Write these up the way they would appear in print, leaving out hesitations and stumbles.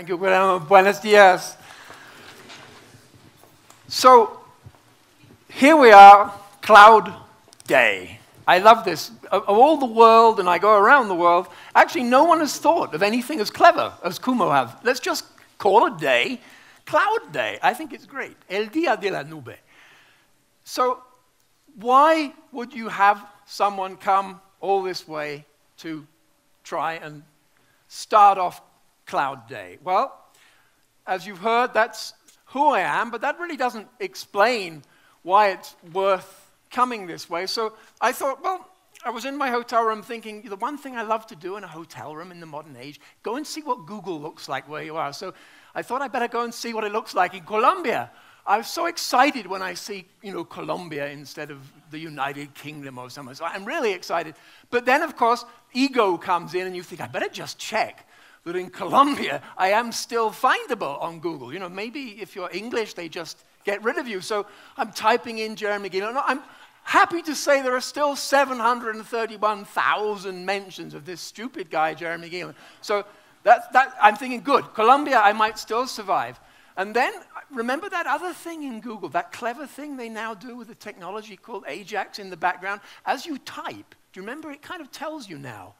Thank you, Guillermo. Buenos dias. So, here we are, Cloud Day. I love this. Of all the world, and I go around the world, actually no one has thought of anything as clever as Kumo have. Let's just call a day Cloud Day. I think it's great. El Día de la Nube. So, why would you have someone come all this way to try and start off Cloud Day? Well, as you've heard, that's who I am, but that really doesn't explain why it's worth coming this way. So I thought, well, I was in my hotel room thinking, the one thing I love to do in a hotel room in the modern age, go and see what Google looks like where you are. So I thought I'd better go and see what it looks like in Colombia. I was so excited when I see, Colombia instead of the United Kingdom or somewhere. So I'm really excited. But then, of course, ego comes in and you think, I better just check that in Colombia, I am still findable on Google. Maybe if you're English, they just get rid of you. So I'm typing in Jeremy Geelan. I'm happy to say there are still 731,000 mentions of this stupid guy, Jeremy Geelan. So I'm thinking, good. Colombia, I might still survive. And then, remember that other thing in Google, that clever thing they now do with the technology called Ajax in the background? As you type, do you remember it kind of tells you now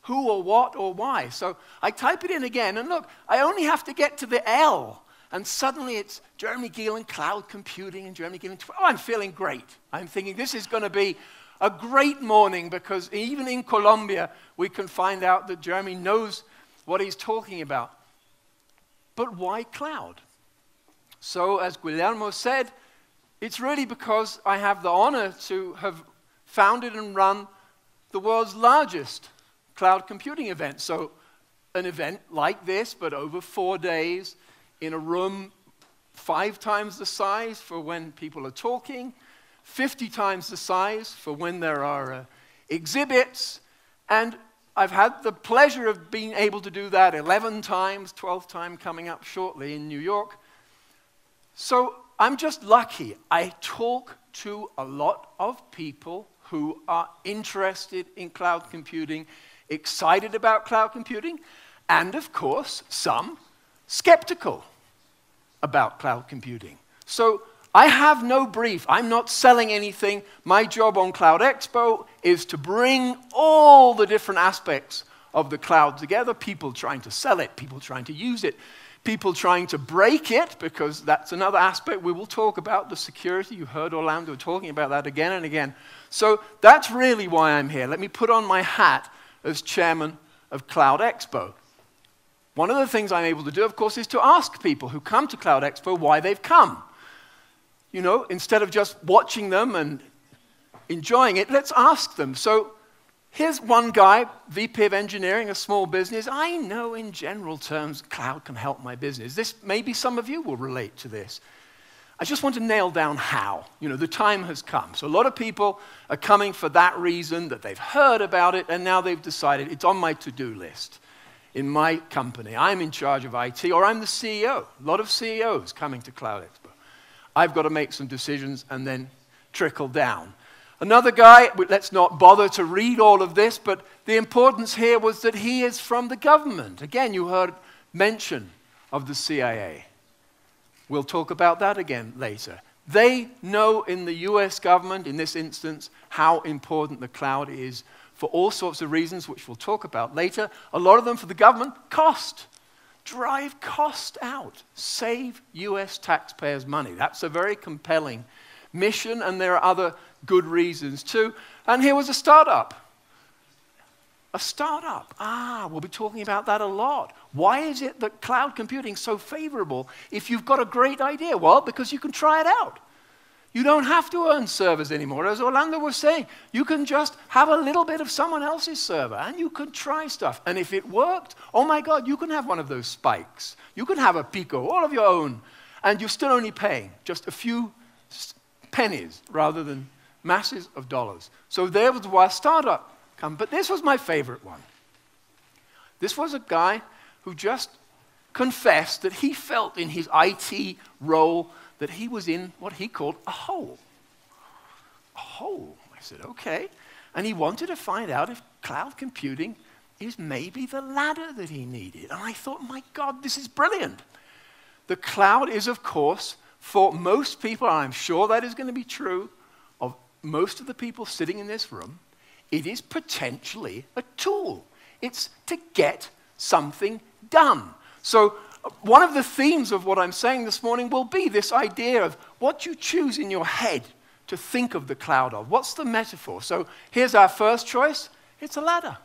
who or what or why? So I type it in again, and look, I only have to get to the L, and suddenly it's Jeremy Geelan, cloud computing, and Jeremy Geelan. Oh, I'm feeling great. I'm thinking this is going to be a great morning, because even in Colombia, we can find out that Jeremy knows what he's talking about. But why cloud? So, as Guillermo said, it's really because I have the honor to have founded and run the world's largest cloud computing event. So, an event like this, but over 4 days, in a room 5 times the size for when people are talking, 50 times the size for when there are exhibits, and I've had the pleasure of being able to do that 11 times, 12th time coming up shortly in New York. So I'm just lucky. I talk to a lot of people who are interested in cloud computing, excited about cloud computing, and of course, some skeptical about cloud computing. So I have no brief. I'm not selling anything. My job on Cloud Expo is to bring all the different aspects of the cloud together, people trying to sell it, people trying to use it, people trying to break it, because that's another aspect we will talk about, the security. You heard Orlando talking about that again and again. So that's really why I'm here. Let me put on my hat as chairman of Cloud Expo. One of the things I'm able to do, of course, is to ask people who come to Cloud Expo why they've come. Instead of just watching them and enjoying it, let's ask them. So here's one guy, VP of Engineering, a small business. I know in general terms, cloud can help my business. Maybe some of you will relate to this. I just want to nail down how. The time has come. So a lot of people are coming for that reason, that they've heard about it, and now they've decided it's on my to-do list. In my company, I'm in charge of IT, or I'm the CEO. A lot of CEOs coming to Cloud Expo. I've got to make some decisions and then trickle down. Another guy, let's not bother to read all of this, but the importance here was that he is from the government. Again, you heard mention of the CIA. We'll talk about that again later. They know in the US government, in this instance, how important the cloud is for all sorts of reasons, which we'll talk about later. A lot of them for the government, cost. Drive cost out. Save US taxpayers money. That's a very compelling mission, and there are other good reasons too. And here was a startup. A startup. We'll be talking about that a lot. Why is it that cloud computing is so favorable if you've got a great idea? Well, because you can try it out. You don't have to earn servers anymore. As Orlando was saying, you can just have a little bit of someone else's server, and you can try stuff. And if it worked, oh my God, you can have one of those spikes. You can have a Pico, all of your own, and you're still only paying just a few pennies rather than masses of dollars. So there was why a startup come. But this was my favorite one. This was a guy who just confessed that he felt in his IT role that he was in what he called a hole. A hole. I said, okay. And he wanted to find out if cloud computing is maybe the ladder that he needed. And I thought, my God, this is brilliant. The cloud is, of course, for most people, and I'm sure that is going to be true of most of the people sitting in this room, it is potentially a tool. It's to get something done. So one of the themes of what I'm saying this morning will be this idea of what you choose in your head to think of the cloud of. What's the metaphor? So here's our first choice. It's a ladder.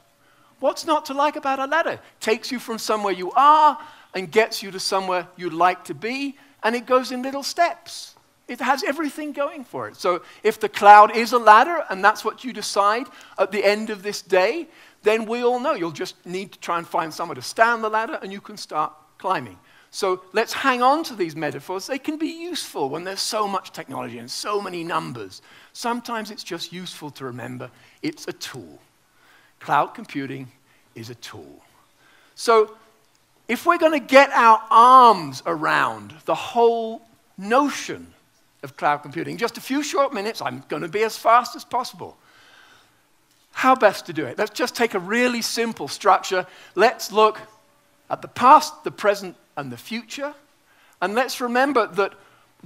What's not to like about a ladder? Takes you from somewhere you are and gets you to somewhere you'd like to be, and it goes in little steps. It has everything going for it. So if the cloud is a ladder, and that's what you decide at the end of this day, then we all know you'll just need to try and find somewhere to stand the ladder, and you can start climbing. So let's hang on to these metaphors. They can be useful when there's so much technology and so many numbers. Sometimes it's just useful to remember it's a tool. Cloud computing is a tool. So if we're going to get our arms around the whole notion of cloud computing, just a few short minutes, I'm going to be as fast as possible. How best to do it? Let's just take a really simple structure. Let's look at the past, the present, and the future. And let's remember that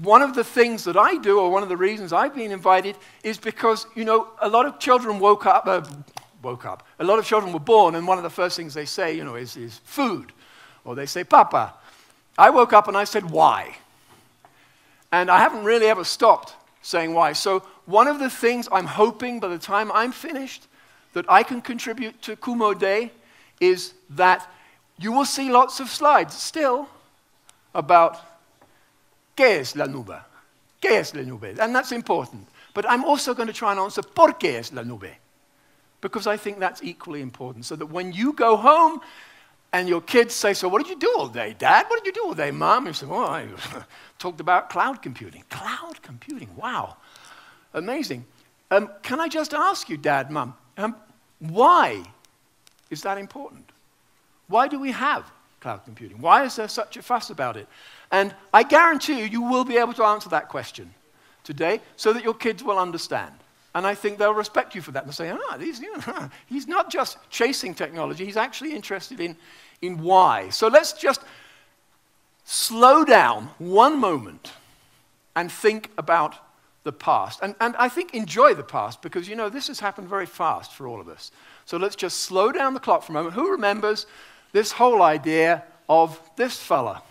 one of the things that I do, or one of the reasons I've been invited, is because, you know, a lot of children woke up. A lot of children were born, and one of the first things they say, you know, is food. Or they say, Papa. I woke up and I said, why? And I haven't really ever stopped saying why. So one of the things I'm hoping by the time I'm finished that I can contribute to Kumo Day is that you will see lots of slides still about ¿qué es la nube? ¿Qué es la nube? And that's important. But I'm also going to try and answer ¿por qué es la nube? Because I think that's equally important. So that when you go home and your kids say, so what did you do all day, Dad? What did you do all day, Mom? You say, well, I talked about cloud computing. Cloud computing, wow. Amazing. Can I just ask you, Dad, Mom, why is that important? Why do we have cloud computing? Why is there such a fuss about it? And I guarantee you, you will be able to answer that question today so that your kids will understand. And I think they'll respect you for that. They'll say, he's not just chasing technology, he's actually interested in why. So let's just slow down one moment and think about the past. And I think enjoy the past because, you know, this has happened very fast for all of us. So let's just slow down the clock for a moment. Who remembers this whole idea of this fella?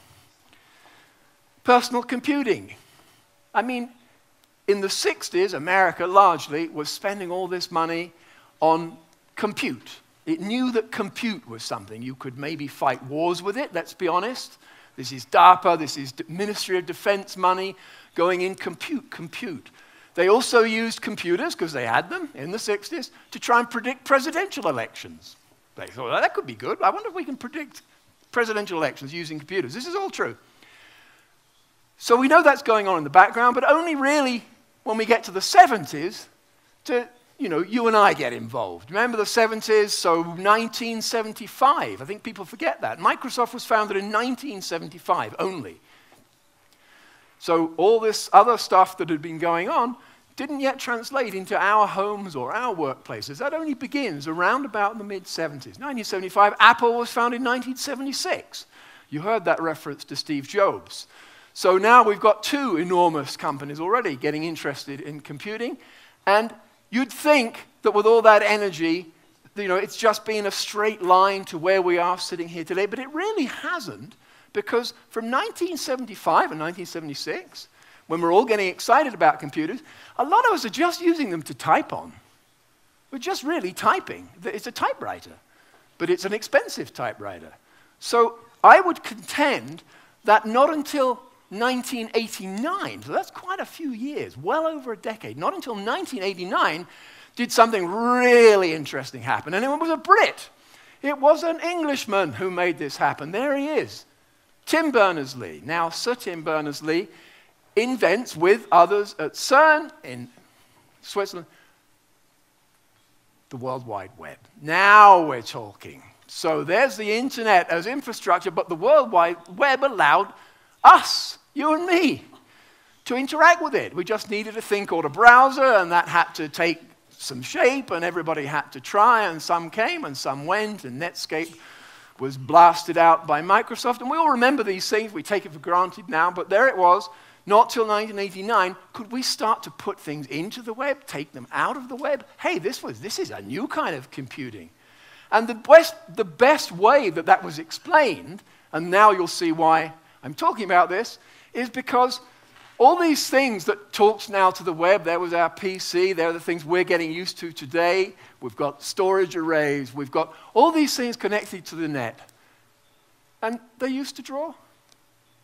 Personal computing. I mean, in the 60s, America largely was spending all this money on compute. It knew that compute was something. You could maybe fight wars with it, let's be honest. This is DARPA, this is Ministry of Defense money going in compute. They also used computers, because they had them in the 60s, to try and predict presidential elections. They thought, well, that could be good. I wonder if we can predict presidential elections using computers. This is all true. So we know that's going on in the background, but only really when we get to the 70s to, you know, you and I get involved. Remember the 70s? So 1975. I think people forget that. Microsoft was founded in 1975 only. So all this other stuff that had been going on didn't yet translate into our homes or our workplaces. That only begins around about the mid-70s. 1975, Apple was founded in 1976. You heard that reference to Steve Jobs. So now we've got two enormous companies already getting interested in computing. And you'd think that with all that energy, you know, it's just been a straight line to where we are sitting here today. But it really hasn't, because from 1975 and 1976, when we're all getting excited about computers, a lot of us are just using them to type on. We're just really typing. It's a typewriter, but it's an expensive typewriter. So I would contend that not until 1989, so that's quite a few years, well over a decade, not until 1989 did something really interesting happen. And it was a Brit. It was an Englishman who made this happen. There he is. Tim Berners-Lee. Now, Sir Tim Berners-Lee invents with others at CERN in Switzerland the World Wide Web. Now we're talking. So there's the internet as infrastructure, but the World Wide Web allowed us, you and me, to interact with it. We just needed a thing called a browser, and that had to take some shape, and everybody had to try, and some came and some went, and Netscape was blasted out by Microsoft. And we all remember these things. We take it for granted now, but there it was. Not till 1989 could we start to put things into the web, take them out of the web. Hey, this is a new kind of computing. And the best way that that was explained, and now you'll see why I'm talking about this, is because all these things that talks now to the web, there was our PC, there are the things we're getting used to today. We've got storage arrays, we've got all these things connected to the net. And they used to draw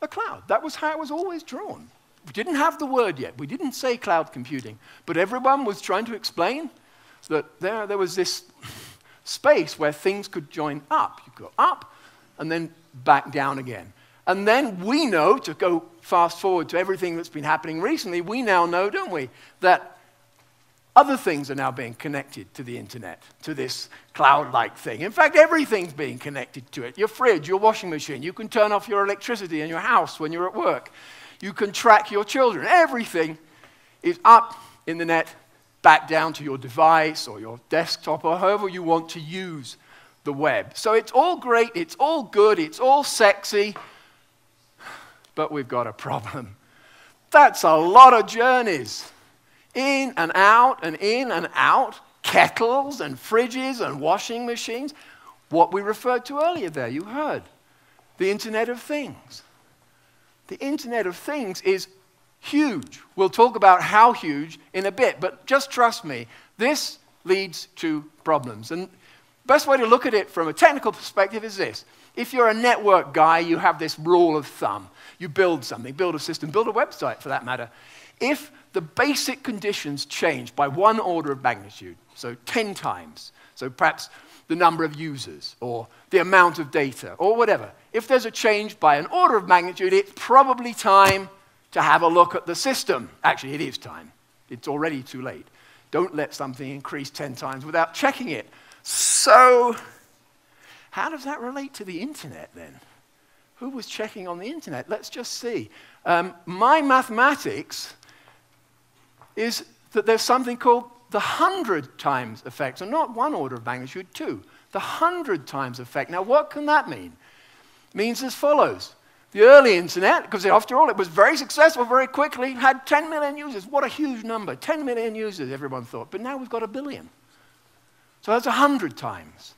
a cloud. That was how it was always drawn. We didn't have the word yet. We didn't say cloud computing. But everyone was trying to explain that there was this space where things could join up. You go up and then back down again. And then we know, to go fast forward to everything that's been happening recently, we now know, don't we, that other things are now being connected to the internet, to this cloud-like thing. In fact, everything's being connected to it. Your fridge, your washing machine. You can turn off your electricity in your house when you're at work. You can track your children. Everything is up in the net, back down to your device or your desktop or however you want to use the web. So it's all great, it's all good, it's all sexy, but we've got a problem. That's a lot of journeys. In and out and in and out. Kettles and fridges and washing machines. What we referred to earlier there, you heard. The Internet of Things. The Internet of Things is huge. We'll talk about how huge in a bit, but just trust me, this leads to problems. And the best way to look at it from a technical perspective is this. If you're a network guy, you have this rule of thumb. You build something, build a system, build a website for that matter. If the basic conditions change by one order of magnitude, so 10 times, so perhaps the number of users or the amount of data or whatever, if there's a change by an order of magnitude, it's probably time to have a look at the system. Actually, it is time. It's already too late. Don't let something increase 10 times without checking it. So, how does that relate to the internet then? Who was checking on the internet? Let's just see. My mathematics is that there's something called the 100 times effect, so not one order of magnitude, two. The 100 times effect. Now, what can that mean? It means as follows. The early internet, because after all, it was very successful very quickly, had 10 million users. What a huge number. 10 million users, everyone thought. But now we've got 1 billion. So that's 100 times.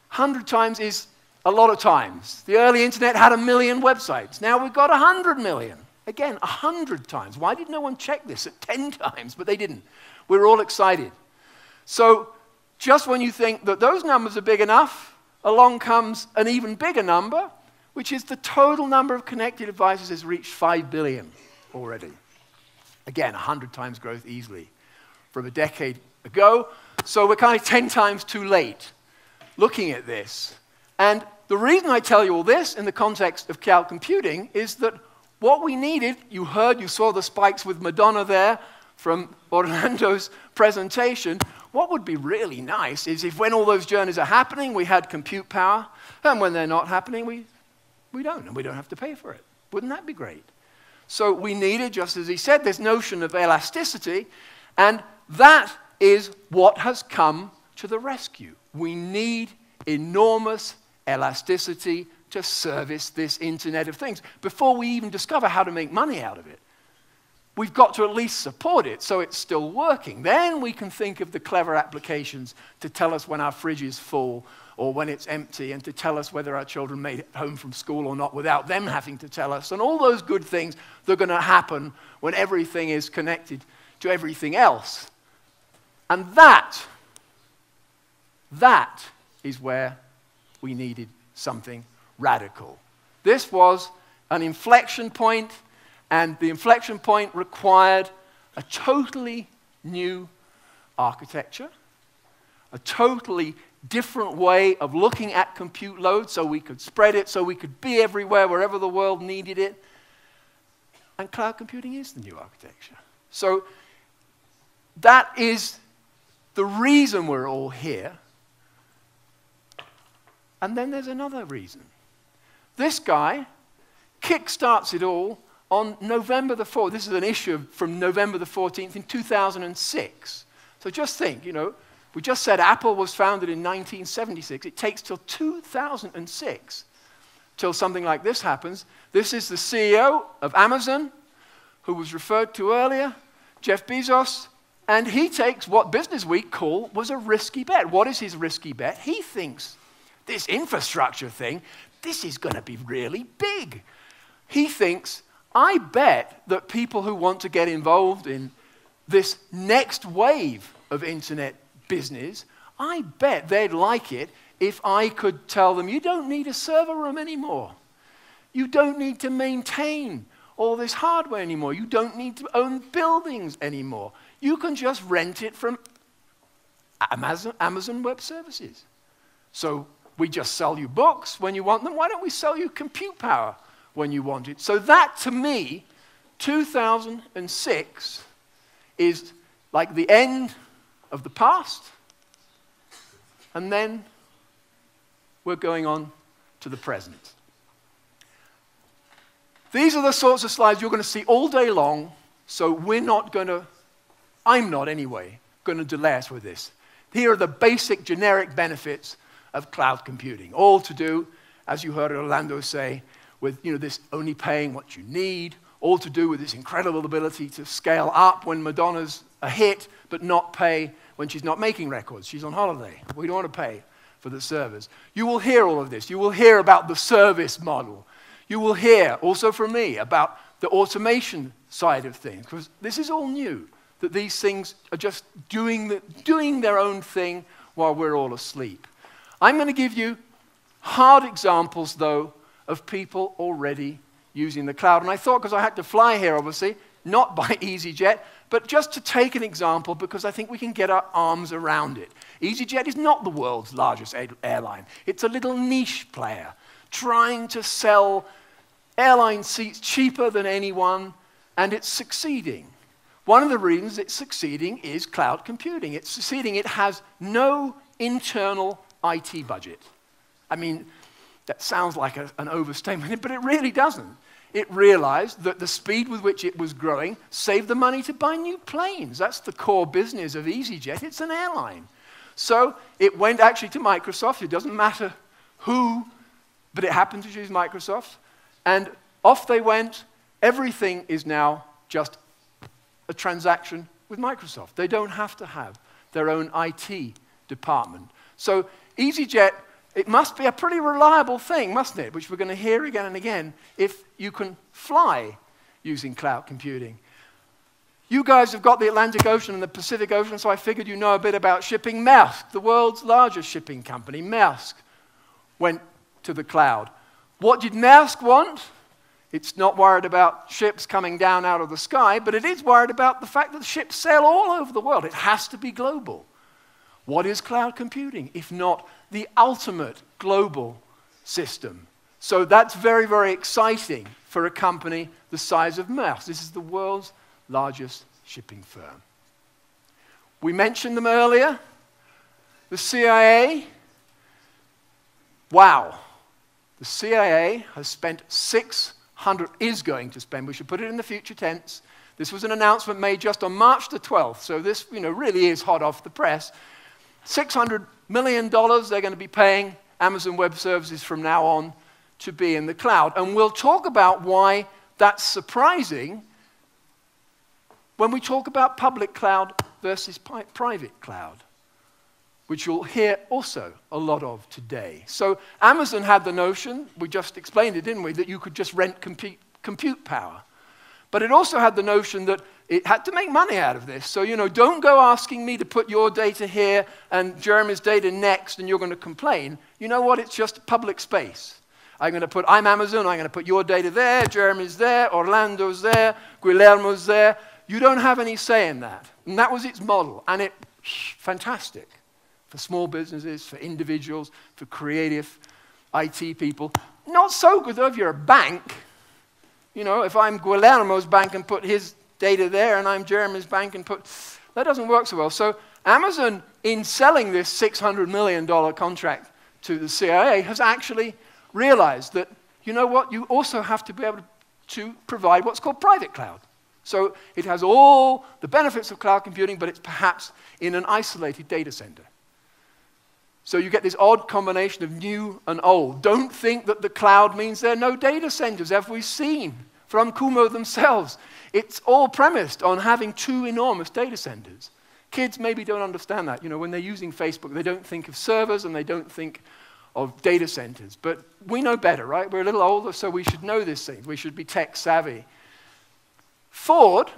100 times is a lot of times. The early internet had 1 million websites. Now we've got 100 million. Again, 100 times. Why did no one check this at 10 times? But they didn't. We were all excited. So just when you think that those numbers are big enough, along comes an even bigger number, which is the total number of connected devices has reached 5 billion already. Again, 100 times growth easily from a decade ago. So we're kind of 10 times too late looking at this. And the reason I tell you all this in the context of cloud computing is that what we needed, you heard, you saw the spikes with Madonna there from Orlando's presentation. What would be really nice is if when all those journeys are happening, we had compute power, and when they're not happening, we don't, and we don't have to pay for it. Wouldn't that be great? So we needed, just as he said, this notion of elasticity, and that is what has come to the rescue. We need enormous elasticity to service this Internet of Things before we even discover how to make money out of it. We've got to at least support it so it's still working. Then we can think of the clever applications to tell us when our fridge is full or when it's empty, and to tell us whether our children made it home from school or not without them having to tell us, and all those good things that are going to happen when everything is connected to everything else. And that is where we needed something radical. This was an inflection point, and the inflection point required a totally new architecture, a totally different way of looking at compute load so we could spread it, so we could be everywhere, wherever the world needed it. And cloud computing is the new architecture. So that is the reason we're all here. And then there's another reason. This guy kickstarts it all on November the 4th. This is an issue from November the 14th in 2006. So So just think, we just said Apple was founded in 1976. It takes till 2006 till something like this happens. This is the CEO of Amazon, who was referred to earlier, Jeff Bezos, and he takes what Business Week was a risky bet. What is his risky bet? He thinks this infrastructure thing, this is going to be really big. He thinks, I bet that people who want to get involved in this next wave of internet business, I bet they'd like it if I could tell them, you don't need a server room anymore. You don't need to maintain all this hardware anymore. You don't need to own buildings anymore. You can just rent it from Amazon Web Services. So we just sell you books when you want them. Why don't we sell you compute power when you want it? So that, to me, 2006 is like the end of the past, and then we're going on to the present. These are the sorts of slides you're going to see all day long, so I'm not anyway, going to delay us with this. Here are the basic generic benefits of cloud computing, all to do, as you heard Orlando say, with this only paying what you need, all to do with this incredible ability to scale up when Madonna's a hit, but not pay when she's not making records. She's on holiday. We don't want to pay for the servers. You will hear all of this. You will hear about the service model. You will hear, also from me, about the automation side of things, because this is all new, that these things are just doing their own thing while we're all asleep. I'm going to give you hard examples, though, of people already using the cloud. And I thought, because I had to fly here, obviously, not by EasyJet, but just to take an example, because I think we can get our arms around it. EasyJet is not the world's largest airline. It's a little niche player trying to sell airline seats cheaper than anyone, and it's succeeding. One of the reasons it's succeeding is cloud computing. It's succeeding. It has no internal IT budget. I mean, that sounds like an overstatement, but it really doesn't. It realized that the speed with which it was growing saved the money to buy new planes. That's the core business of EasyJet. It's an airline. So it went actually to Microsoft. It doesn't matter who, but it happened to choose Microsoft. And off they went. Everything is now just a transaction with Microsoft. They don't have to have their own IT department. So EasyJet, it must be a pretty reliable thing, mustn't it? Which we're going to hear again and again, if you can fly using cloud computing. You guys have got the Atlantic Ocean and the Pacific Ocean, so I figured you know a bit about shipping. Maersk, the world's largest shipping company, Maersk, went to the cloud. What did Maersk want? It's not worried about ships coming down out of the sky, but it is worried about the fact that ships sail all over the world. It has to be global. What is cloud computing, if not the ultimate global system? So that's very, very exciting for a company the size of Maersk. This is the world's largest shipping firm. We mentioned them earlier. The CIA. Wow. The CIA has spent is going to spend, we should put it in the future tense. This was an announcement made just on March the 12th, so this really is hot off the press. $600 million they're going to be paying Amazon Web Services from now on to be in the cloud. And we'll talk about why that's surprising when we talk about public cloud versus private cloud, which you'll hear also a lot of today. So Amazon had the notion, we just explained it, didn't we, that you could just rent compute power. But it also had the notion that it had to make money out of this. So, don't go asking me to put your data here and Jeremy's data next and you're going to complain. You know what? It's just public space. I'm Amazon, I'm going to put your data there, Jeremy's there, Orlando's there, Guillermo's there. You don't have any say in that. And that was its model. And fantastic for small businesses, for individuals, for creative IT people. Not so good though if you're a bank. If I'm Guillermo's bank and put his data there and I'm Jeremy's bank and that doesn't work so well. So Amazon, in selling this $600 million contract to the CIA, has actually realized that, you know what, you also have to be able to provide what's called private cloud. So it has all the benefits of cloud computing, but it's perhaps in an isolated data center. So you get this odd combination of new and old. Don't think that the cloud means there are no data centers, as we've seen from Kumo themselves. It's all premised on having two enormous data centers. Kids maybe don't understand that. You know, when they're using Facebook, they don't think of servers and they don't think of data centers. But we know better, right? We're a little older, so we should know these things. We should be tech savvy. Ford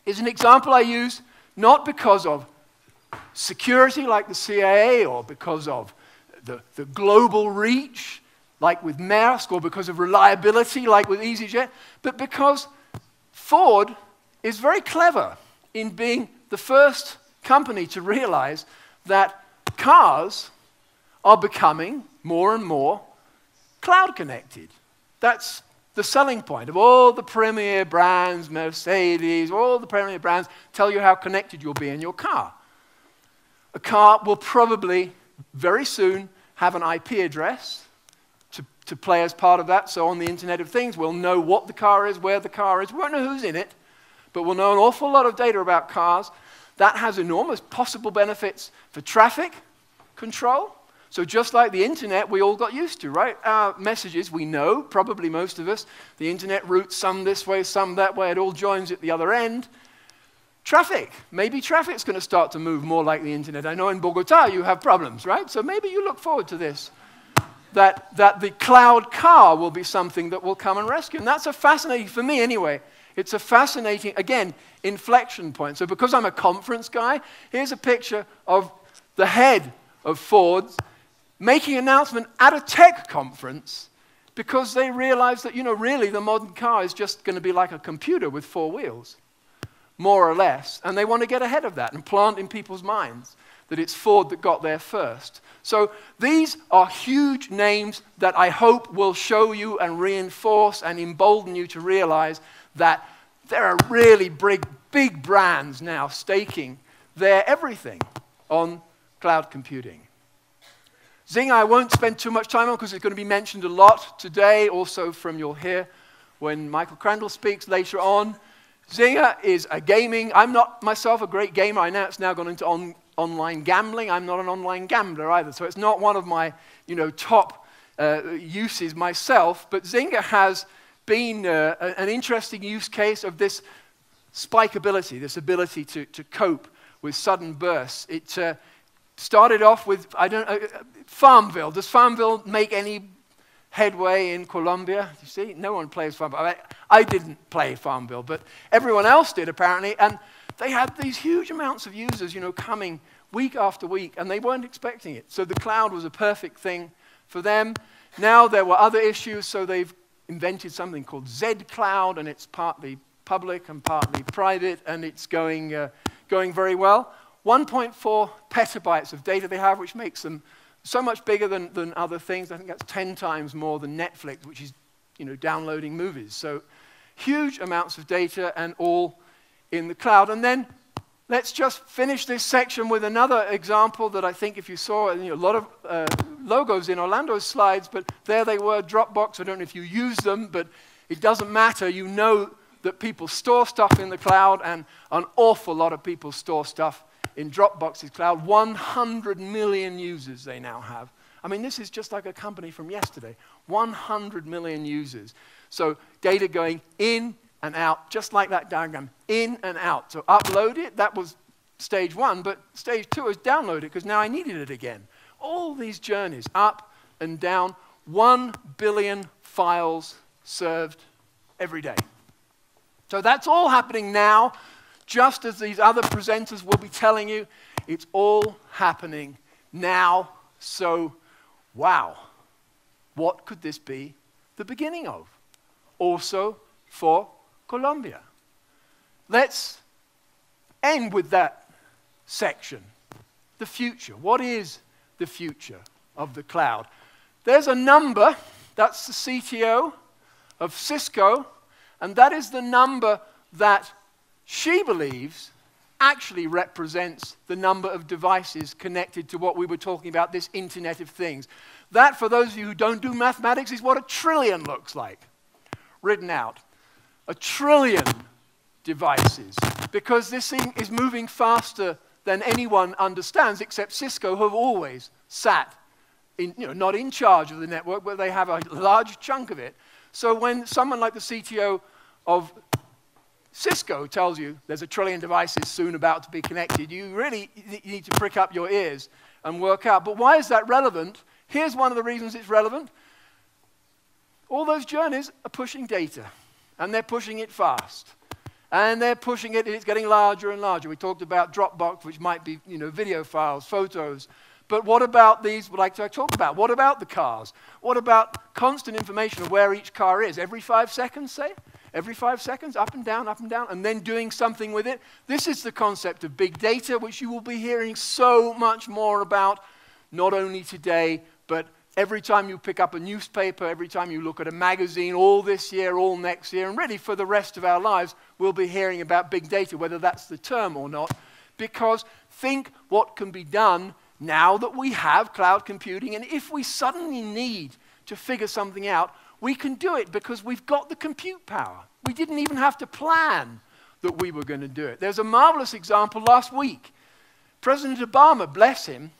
is an example I use not because of security like the CIA or because of the global reach like with Maersk or because of reliability like with EasyJet, but because Ford is very clever in being the first company to realize that cars are becoming more and more cloud connected. That's the selling point of all the premier brands, Mercedes, all the premier brands tell you how connected you'll be in your car. A car will probably very soon have an IP address to play as part of that. So on the Internet of Things, we'll know what the car is, where the car is. We won't know who's in it, but we'll know an awful lot of data about cars. That has enormous possible benefits for traffic control. So just like the Internet, we all got used to, right? Our messages, we know, probably most of us, the Internet routes some this way, some that way. It all joins at the other end. Traffic. Maybe traffic's going to start to move more like the Internet. I know in Bogota you have problems, right? So maybe you look forward to this. That the cloud car will be something that will come and rescue. And that's a fascinating, for me anyway, it's a fascinating, again, inflection point. So because I'm a conference guy, here's a picture of the head of Ford making an announcement at a tech conference because they realized that, you know, really the modern car is just going to be like a computer with 4 wheels, more or less. And they want to get ahead of that and plant in people's minds that it's Ford that got there first. So these are huge names that I hope will show you and reinforce and embolden you to realize that there are really big brands now staking their everything on cloud computing. Zynga I won't spend too much time on because it's going to be mentioned a lot today, also from you'll hear when Michael Crandall speaks later on. Zynga is a gaming. I'm not myself a great gamer. I know it's now gone into online gambling. I'm not an online gambler either, so it's not one of my, you know, top uses myself. But Zynga has been an interesting use case of this spikeability, this ability to cope with sudden bursts. It started off with Farmville. Does Farmville make any headway in Colombia? You see, no one plays Farmville. I didn't play Farmville, but everyone else did apparently, and they had these huge amounts of users, you know, coming week after week, and they weren't expecting it. So the cloud was a perfect thing for them. Now there were other issues, so they've invented something called Z Cloud, and it's partly public and partly private, and it's going very well. 1.4 petabytes of data they have, which makes them so much bigger than other things. I think that's 10 times more than Netflix, which is, you know, downloading movies. So huge amounts of data and all in the cloud. And then let's just finish this section with another example that I think if you saw, you know, a lot of logos in Orlando's slides, but there they were, Dropbox. I don't know if you use them, but it doesn't matter. You know that people store stuff in the cloud, and an awful lot of people store stuff in Dropbox's cloud. 100 million users they now have. I mean, this is just like a company from yesterday. 100 million users. So data going in and out, just like that diagram, in and out. So upload it, that was stage 1, but stage 2 is download it, because now I needed it again. All these journeys, up and down, 1 billion files served every day. So that's all happening now, just as these other presenters will be telling you. It's all happening now. So, wow, what could this be the beginning of? Also for Colombia. Let's end with that section. The future. What is the future of the cloud? There's a number, that's the CTO of Cisco, and that is the number that she believes actually represents the number of devices connected to what we were talking about, this Internet of Things. That, for those of you who don't do mathematics, is what a trillion looks like, written out. A trillion devices, because this thing is moving faster than anyone understands, except Cisco, who have always sat in, not in charge of the network, but they have a large chunk of it. So when someone like the CTO of Cisco tells you there's 1 trillion devices soon about to be connected, you really need to prick up your ears and work out. But why is that relevant? Here's one of the reasons it's relevant. All those journeys are pushing data, and they're pushing it fast. And they're pushing it, and it's getting larger and larger. We talked about Dropbox, which might be video files, photos. But what about these, like I talked about? What about the cars? What about constant information of where each car is? Every 5 seconds, say? Every 5 seconds, up and down, and then doing something with it. This is the concept of big data, which you will be hearing so much more about, not only today, but every time you pick up a newspaper, every time you look at a magazine, all this year, all next year, and really for the rest of our lives, we'll be hearing about big data, whether that's the term or not. Because think what can be done now that we have cloud computing, and if we suddenly need to figure something out, we can do it because we've got the compute power. We didn't even have to plan that we were going to do it. There's a marvelous example last week. President Obama, bless him,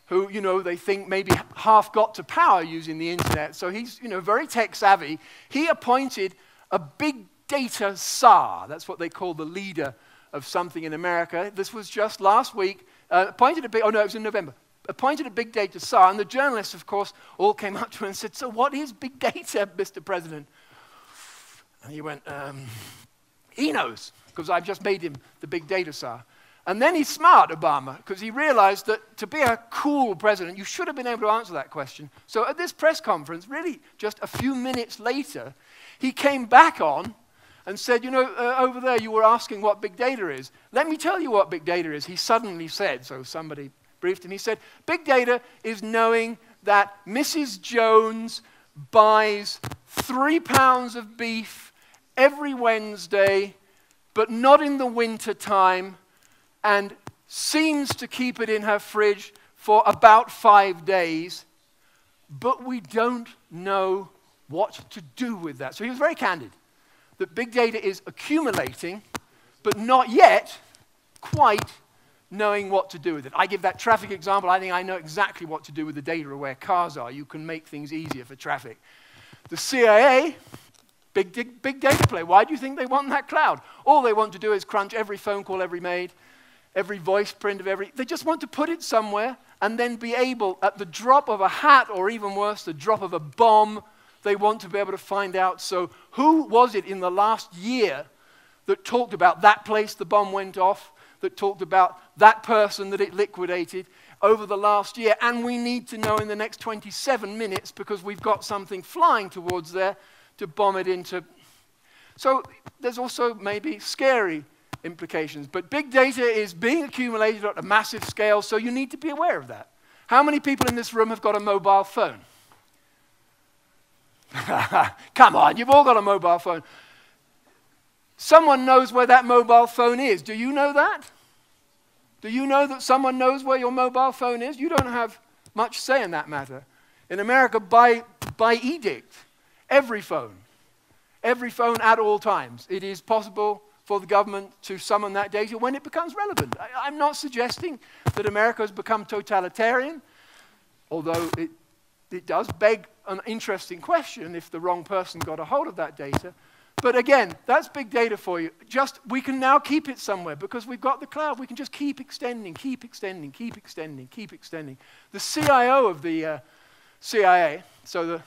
who, they think maybe half got to power using the internet, so he's, very tech savvy. He appointed a big data czar. That's what they call the leader of something in America. This was just last week. It was in November. Appointed a big data czar, and the journalists, of course, all came up to him and said, "So what is big data, Mr. President?" And he went, he knows, because I've just made him the big data czar. And then he's smart, Obama, because he realized that to be a cool president, you should have been able to answer that question. So at this press conference, really just a few minutes later, he came back on and said, over there you were asking what big data is. Let me tell you what big data is. He suddenly said, so somebody briefed him, he said, big data is knowing that Mrs. Jones buys 3 pounds of beef every Wednesday, but not in the winter time, and seems to keep it in her fridge for about 5 days, but we don't know what to do with that. So he was very candid that big data is accumulating, but not yet quite knowing what to do with it. I give that traffic example. I think I know exactly what to do with the data of where cars are. You can make things easier for traffic. The CIA, big data play. Why do you think they want that cloud? All they want to do is crunch every phone call ever made, every voice print of they just want to put it somewhere and then be able, at the drop of a hat, or even worse, the drop of a bomb, they want to be able to find out. So who was it in the last year that talked about that place the bomb went off, that talked about that person that it liquidated over the last year? And we need to know in the next 27 minutes, because we've got something flying towards there to bomb it into. So there's also maybe scary implications. But big data is being accumulated at a massive scale, so you need to be aware of that. How many people in this room have got a mobile phone? Come on, you've all got a mobile phone. Someone knows where that mobile phone is. Do you know that? Do you know that someone knows where your mobile phone is? You don't have much say in that matter. In America, by edict, every phone at all times, it is possible for the government to summon that data when it becomes relevant. I'm not suggesting that America has become totalitarian, although it does beg an interesting question if the wrong person got a hold of that data. But again, that's big data for you. We can now keep it somewhere because we've got the cloud. We can just keep extending, keep extending, keep extending, keep extending. The CIO of the CIA, the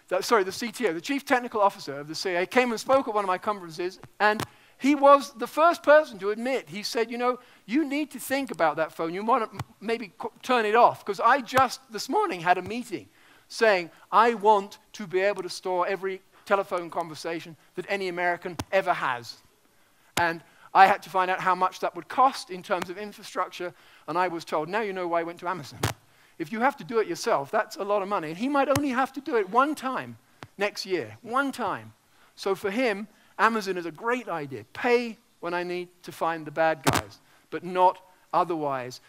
CTO, the Chief Technical Officer of the CIA, came and spoke at one of my conferences, and he was the first person to admit. He said, you need to think about that phone. You want to maybe turn it off, because I just this morning had a meeting saying, I want to be able to store every telephone conversation that any American ever has. And I had to find out how much that would cost in terms of infrastructure, and I was told, now you know why I went to Amazon. If you have to do it yourself, that's a lot of money. And he might only have to do it one time next year, one time. So for him, Amazon is a great idea. Pay when I need to find the bad guys, but not otherwise.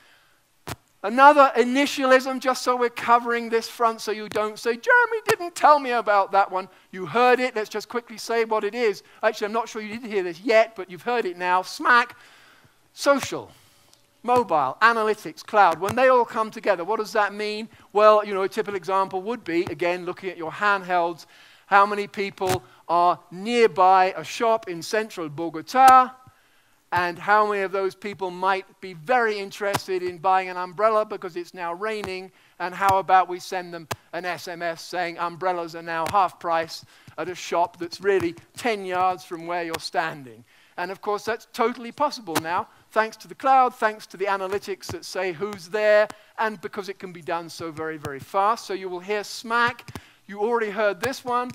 Another initialism, just so we're covering this front so you don't say, Jeremy didn't tell me about that one. You heard it. Let's just quickly say what it is. Actually, I'm not sure you didn't hear this yet, but you've heard it now. SMAC, social, mobile, analytics, cloud. When they all come together, what does that mean? Well, a typical example would be, again, looking at your handhelds, how many people are nearby a shop in central Bogota, and how many of those people might be very interested in buying an umbrella because it's now raining, and how about we send them an SMS saying umbrellas are now half price at a shop that's really 10 yards from where you're standing. And of course, that's totally possible now, thanks to the cloud, thanks to the analytics that say who's there, and because it can be done so very, very fast. So you will hear SMAC. You already heard this one.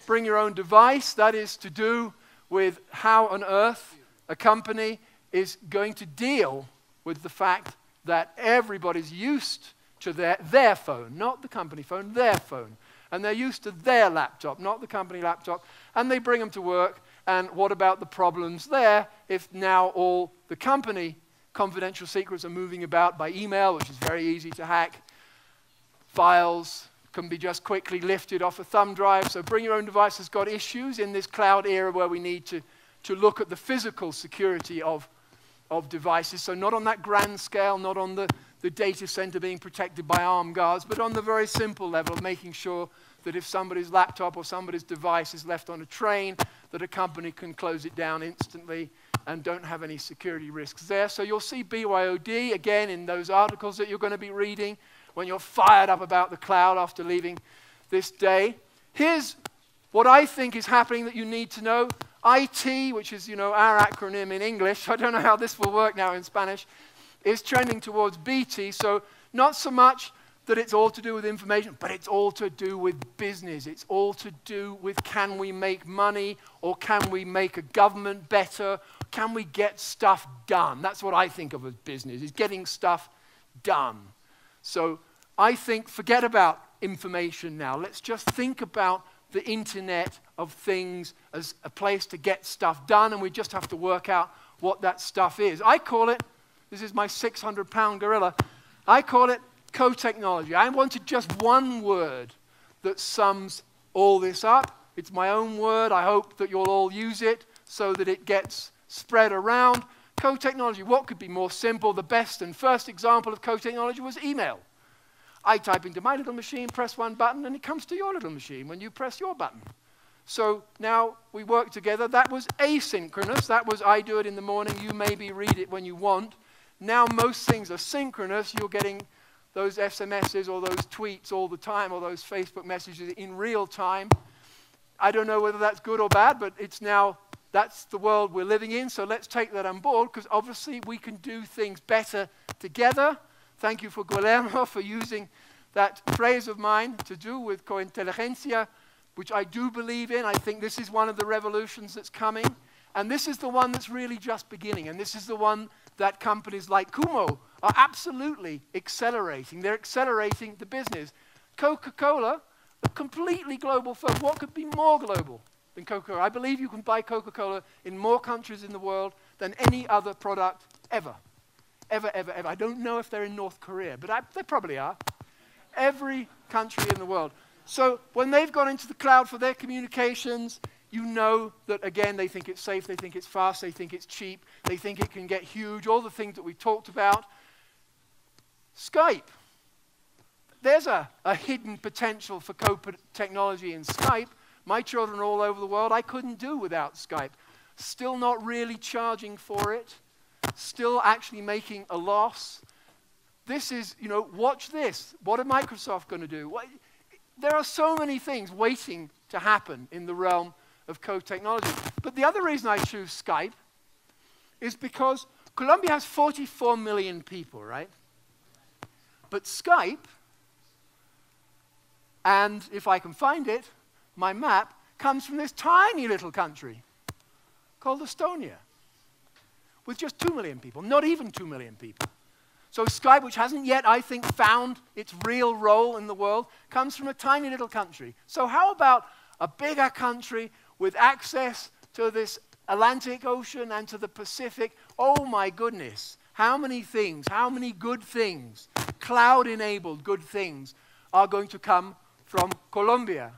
Bring your own device. That is to do with how on earth a company is going to deal with the fact that everybody's used to their phone, not the company phone, their phone. And they're used to their laptop, not the company laptop, and they bring them to work. And what about the problems there if now all the company confidential secrets are moving about by email, which is very easy to hack? Files can be just quickly lifted off a thumb drive. So bring your own device has got issues in this cloud era where we need to look at the physical security of devices. So not on that grand scale, not on the data center being protected by armed guards, but on the very simple level of making sure that if somebody's laptop or somebody's device is left on a train, that a company can close it down instantly and don't have any security risks there. So you'll see BYOD again in those articles that you're going to be reading when you're fired up about the cloud after leaving this day. Here's what I think is happening that you need to know. IT, which is, our acronym in English, I don't know how this will work now in Spanish, is trending towards BT. So not so much that it's all to do with information, but it's all to do with business. It's all to do with, can we make money, or can we make a government better? Can we get stuff done? That's what I think of as business, is getting stuff done. So I think, forget about information now. Let's just think about the Internet of Things as a place to get stuff done, and we just have to work out what that stuff is. I call it, this is my 600-pound gorilla, I call it co-technology. I wanted just one word that sums all this up. It's my own word. I hope that you'll all use it so that it gets spread around. Co-technology, what could be more simple? The best and first example of co-technology was email. I type into my little machine, press one button, and it comes to your little machine when you press your button. So now we work together. That was asynchronous. That was I do it in the morning, you maybe read it when you want. Now most things are synchronous. You're getting those SMSs or those tweets all the time, or those Facebook messages in real time. I don't know whether that's good or bad, but it's now, that's the world we're living in. So let's take that on board, because obviously we can do things better together. Thank you for Guillermo for using that phrase of mine to do with cointeligencia, which I do believe in. I think this is one of the revolutions that's coming. And this is the one that's really just beginning. And this is the one that companies like Kumo are absolutely accelerating. They're accelerating the business. Coca-Cola, a completely global firm. What could be more global than Coca-Cola? I believe you can buy Coca-Cola in more countries in the world than any other product ever. Ever, ever, ever. I don't know if they're in North Korea, but they probably are. Every country in the world. So when they've gone into the cloud for their communications, you know that, again, they think it's safe, they think it's fast, they think it's cheap, they think it can get huge, all the things that we talked about. Skype. There's a hidden potential for technology in Skype. My children are all over the world. I couldn't do without Skype. Still not really charging for it. Still actually making a loss. This is, watch this. What are Microsoft going to do? There are so many things waiting to happen in the realm of co-technology. But the other reason I choose Skype is because Colombia has 44 million people, right? But Skype, and if I can find it, my map comes from this tiny little country called Estonia, with just 2 million people, not even 2 million people. So Skype, which hasn't yet, I think, found its real role in the world, comes from a tiny little country. So how about a bigger country with access to this Atlantic Ocean and to the Pacific? Oh my goodness, how many things, how many good things cloud-enabled good things are going to come from Colombia.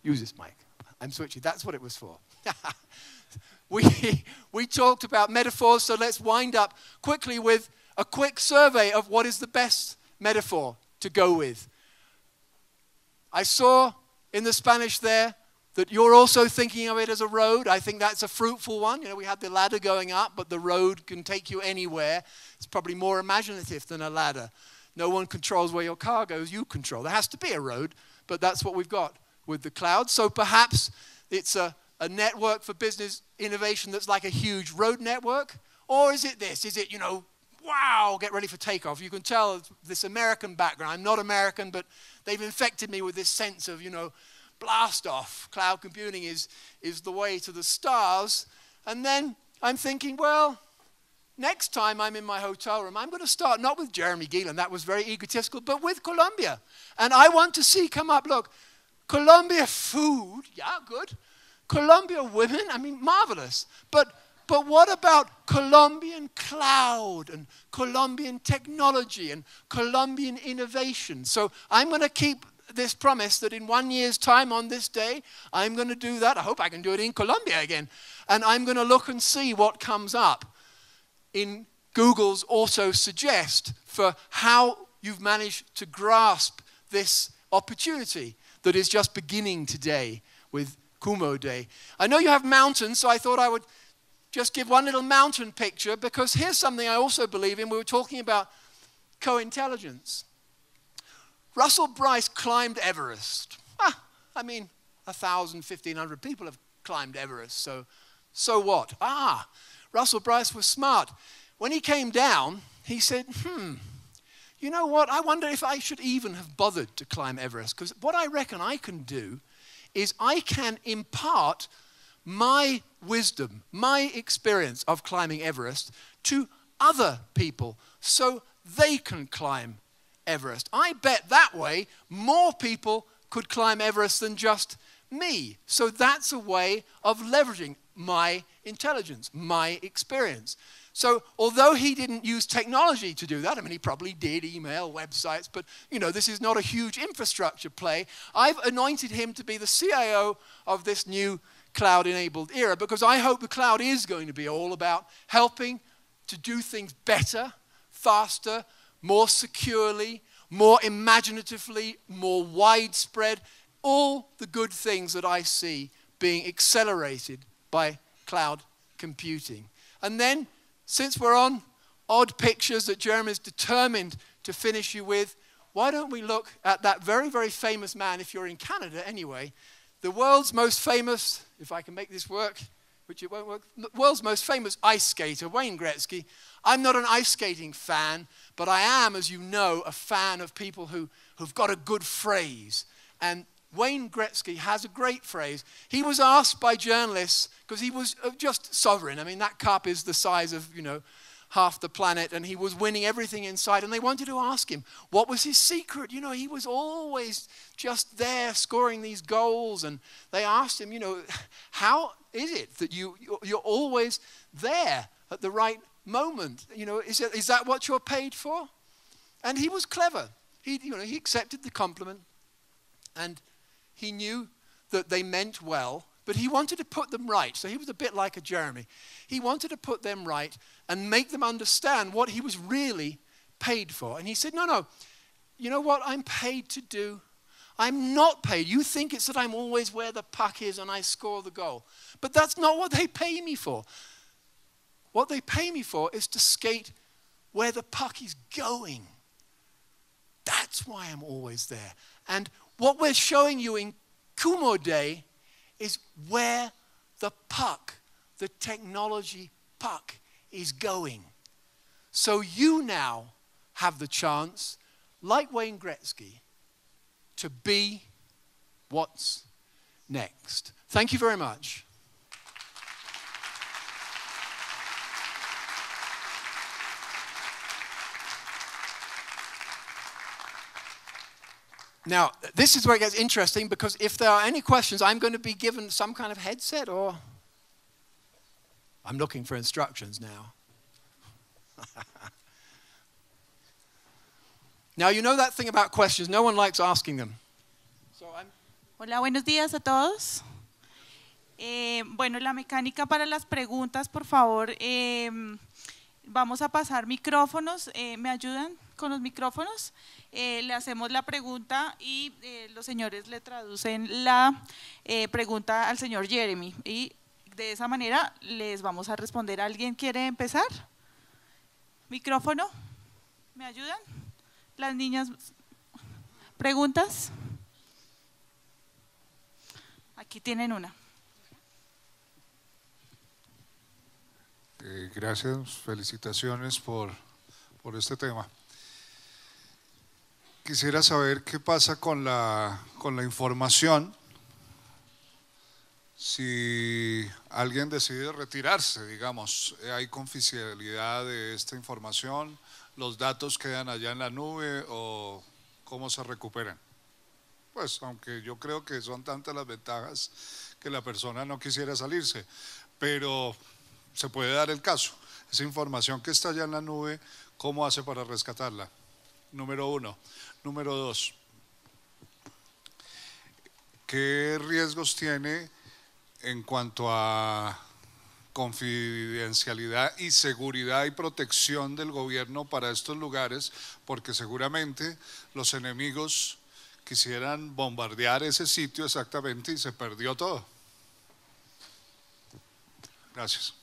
Use this mic. I'm switching. That's what it was for. We talked about metaphors, so let's wind up quickly with a quick survey of what is the best metaphor to go with. I saw in the Spanish there that you're also thinking of it as a road. I think that's a fruitful one. You know, we had the ladder going up, but the road can take you anywhere. It's probably more imaginative than a ladder. No one controls where your car goes. You control. There has to be a road, but that's what we've got with the cloud. So perhaps it's a network for business innovation that's like a huge road network. Or is it this? Is it, you know, wow, get ready for takeoff. You can tell this American background. I'm not American, but they've infected me with this sense of, you know, blast off. Cloud computing is the way to the stars. And then I'm thinking, well, next time I'm in my hotel room, I'm going to start not with Jeremy Geelan, that was very egotistical, but with Colombia. And I want to see come up, look, Colombia food, yeah, good. Colombia women, I mean, marvelous. But what about Colombian cloud and Colombian technology and Colombian innovation? So I'm going to keep this promise that in 1 year's time on this day, I'm going to do that. I hope I can do it in Colombia again. And I'm going to look and see what comes up in Google's auto suggest for how you've managed to grasp this opportunity that is just beginning today with Kumo Day. I know you have mountains, so I thought I would just give one little mountain picture, because here's something I also believe in. We were talking about co-intelligence. Russell Bryce climbed Everest. I mean, 1,000, 1,500 people have climbed Everest, so what? Russell Bryce was smart. When he came down, he said, you know what? I wonder if I should even have bothered to climb Everest, because what I reckon I can do is I can impart my wisdom, my experience of climbing Everest to other people so they can climb Everest. I bet that way more people could climb Everest than just me. So that's a way of leveraging my intelligence, my experience. So although he didn't use technology to do that, I mean, he probably did, email, websites, but, you know, this is not a huge infrastructure play. I've anointed him to be the CIO of this new cloud-enabled era, because I hope the cloud is going to be all about helping to do things better, faster, more securely, more imaginatively, more widespread, all the good things that I see being accelerated by cloud computing. And then, since we're on odd pictures that Jeremy is determined to finish you with, why don't we look at that very, very famous man, if you're in Canada anyway, the world's most famous, if I can make this work, which it won't work, the world's most famous ice skater, Wayne Gretzky. I'm not an ice skating fan, but I am, as you know, a fan of people who've got a good phrase. And Wayne Gretzky has a great phrase. He was asked by journalists, because he was just sovereign. I mean, that cup is the size of, you know, half the planet, and he was winning everything inside. And they wanted to ask him, what was his secret? You know, he was always just there scoring these goals. And they asked him, you know, how is it that you're always there at the right moment? You know, is that what you're paid for? And he was clever. He accepted the compliment, and he knew that they meant well, but he wanted to put them right. So he was a bit like a Jeremy. He wanted to put them right and make them understand what he was really paid for. And he said, no, you know what I'm paid to do? I'm not paid. You think it's that I'm always where the puck is and I score the goal. But that's not what they pay me for. What they pay me for is to skate where the puck is going. That's why I'm always there. And what we're showing you in Kumo Day is where the puck, the technology puck, is going. So you now have the chance, like Wayne Gretzky, to be what's next. Thank you very much. Now, this is where it gets interesting, because if there are any questions, I'm going to be given some kind of headset, or I'm looking for instructions now. Now, you know that thing about questions. No one likes asking them. Hola, buenos días a todos. Bueno, la mecánica para las preguntas, por favor, vamos a pasar micrófonos. ¿Me ayudan con los micrófonos? Le hacemos la pregunta y los señores le traducen la pregunta al señor Jeremy. Y de esa manera les vamos a responder. ¿Alguien quiere empezar? ¿Micrófono? ¿Me ayudan? Las niñas, ¿preguntas? Aquí tienen una. Gracias, felicitaciones por este tema. Quisiera saber qué pasa con la información si alguien decide retirarse, digamos, hay confidencialidad de esta información, los datos quedan allá en la nube o cómo se recuperan. Pues aunque yo creo que son tantas las ventajas que la persona no quisiera salirse, pero se puede dar el caso. Esa información que está allá en la nube, ¿cómo hace para rescatarla? Número uno. Número dos, ¿qué riesgos tiene en cuanto a confidencialidad y seguridad y protección del gobierno para estos lugares? Porque seguramente los enemigos quisieran bombardear ese sitio exactamente y se perdió todo. Gracias.